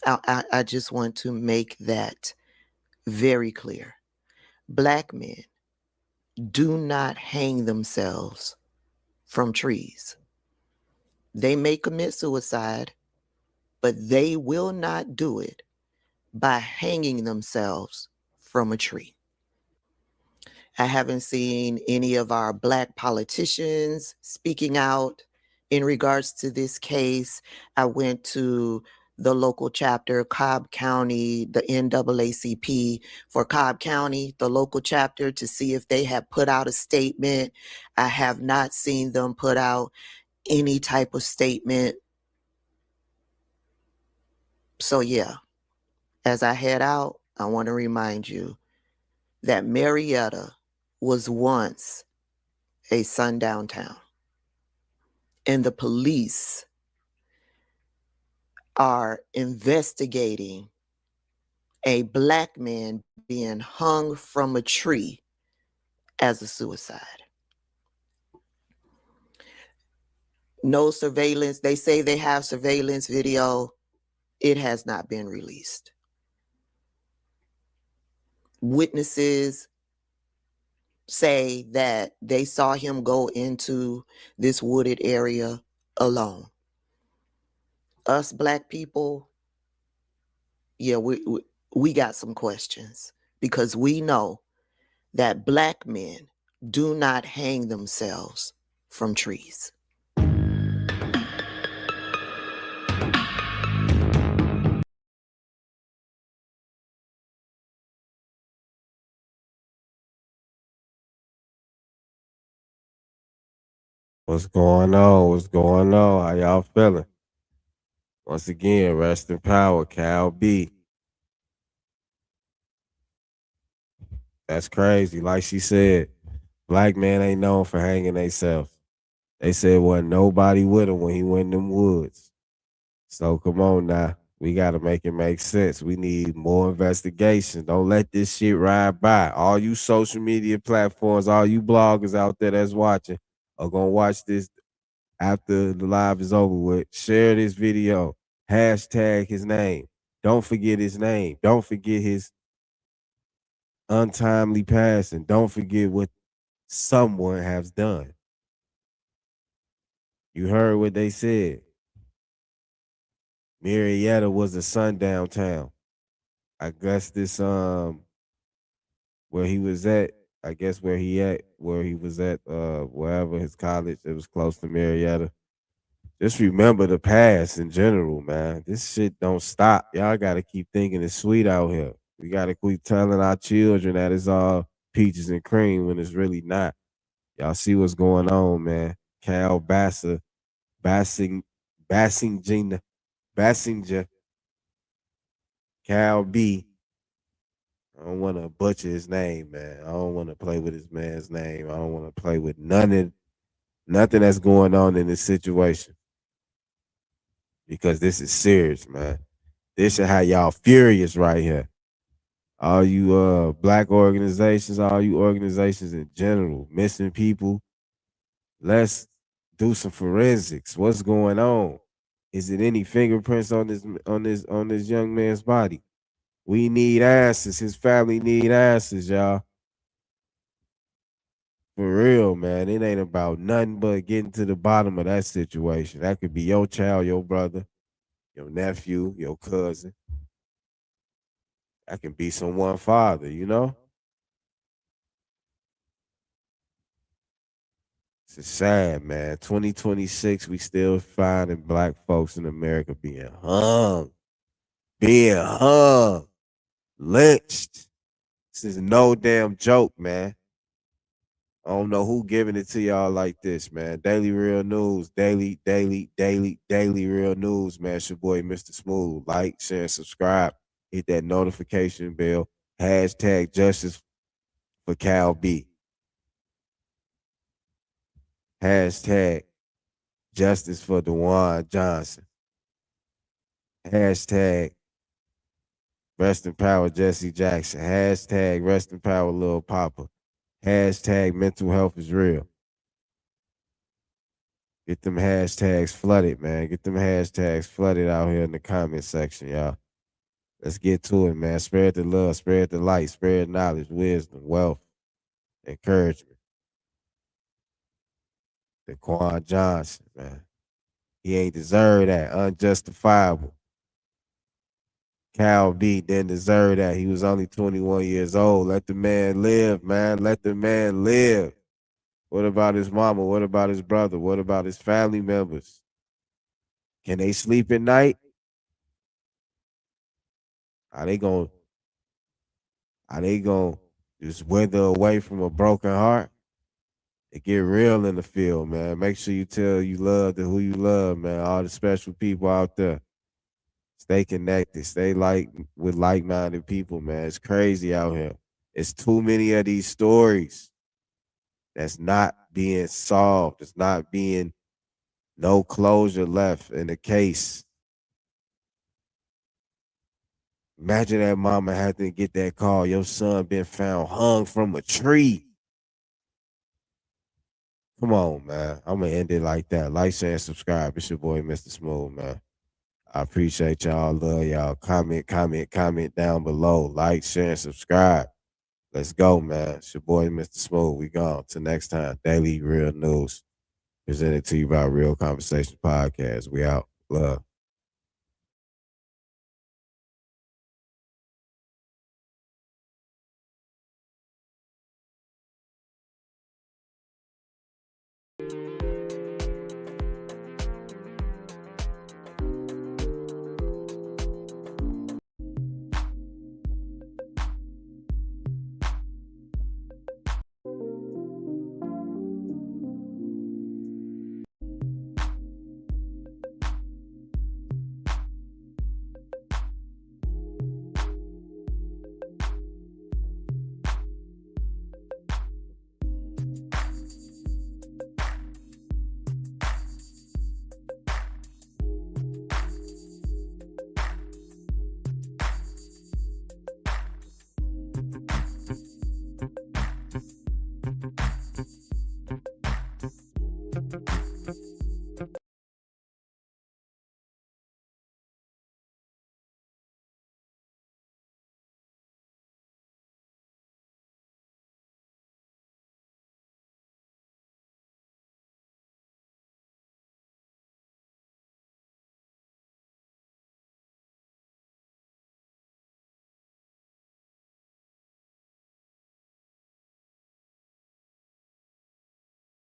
I just want to make that very clear. Black men do not hang themselves from trees. They may commit suicide, but they will not do it by hanging themselves from a tree. I haven't seen any of our Black politicians speaking out in regards to this case. I went to the local chapter, Cobb County, the NAACP for Cobb County, the local chapter, to see if they have put out a statement. I have not seen them put out any type of statement. So yeah, as I head out, I want to remind you that Marietta was once a sundown town, and the police are investigating a Black man being hung from a tree as a suicide. No surveillance. They say they have surveillance video. It has not been released. Witnesses say that they saw him go into this wooded area alone. Us Black people, yeah, we got some questions, because we know that Black men do not hang themselves from trees. What's going on? What's going on? How y'all feeling? Once again, rest in power, Cal B. That's crazy. Like she said, Black man ain't known for hanging themselves. They said wasn't nobody with him when he went in them woods. So come on now. We got to make it make sense. We need more investigation. Don't let this shit ride by. All you social media platforms, all you bloggers out there that's watching are going to watch this after the live is over with. Share this video. Hashtag his name. Don't forget his name. Don't forget his untimely passing. Don't forget what someone has done. You heard what they said. Marietta was a sundown town. I guess this where he was at, I guess where he was at, wherever his college, it was close to Marietta. Just remember the past in general, man. This shit don't stop. Y'all gotta keep thinking it's sweet out here. We gotta keep telling our children that it's all peaches and cream when it's really not. Y'all see what's going on, man. Cal Bassinger, Cal B. I don't want to butcher his name, man. I don't want to play with his man's name. I don't want to play with nothing that's going on in this situation. Because this is serious, man. This is how y'all furious right here. All you black organizations, all you organizations in general, missing people. Let's do some forensics. What's going on? Is it any fingerprints on this young man's body? We need answers. His family need answers, y'all. For real, man. It ain't about nothing but getting to the bottom of that situation. That could be your child, your brother, your nephew, your cousin. That can be someone father, you know? It's sad, man. 2026, we still finding black folks in America being hung, lynched. This is no damn joke, man. I don't know who giving it to y'all like this, man. Daily Real News, daily real news, man. It's your boy, Mr. Smooth. Like, share, subscribe. Hit that notification bell. Hashtag justice for Cal B. Hashtag justice for DeJuan Johnson. Hashtag rest in power Jesse Jackson. Hashtag rest in power Lil Poppa. Hashtag mental health is real. Get them hashtags flooded, man. Get them hashtags flooded out here in the comment section, y'all. Let's get to it, man. Spread the love, spread the light, spread knowledge, wisdom, wealth, encouragement. DeQuan Johnson, man. He ain't deserve that. Unjustifiable. Cal B didn't deserve that. He was only 21 years old. Let the man live, man. Let the man live. What about his mama? What about his brother? What about his family members? Can they sleep at night? Are they gonna just wither away from a broken heart? It get real in the field, man. Make sure you tell you love to who you love, man. All the special people out there. Stay connected. Stay with like-minded people, man. It's crazy out here. It's too many of these stories that's not being solved. There's not being no closure left in the case. Imagine that mama had to get that call. Your son been found hung from a tree. Come on, man. I'm going to end it like that. Like, share, and subscribe. It's your boy, Mr. Smooth, man. I appreciate y'all. Love y'all. Comment down below. Like, share, and subscribe. Let's go, man. It's your boy, Mr. Smooth. We gone. Till next time. Daily Real News. Presented to you by Real Conversation Podcast. We out. Love.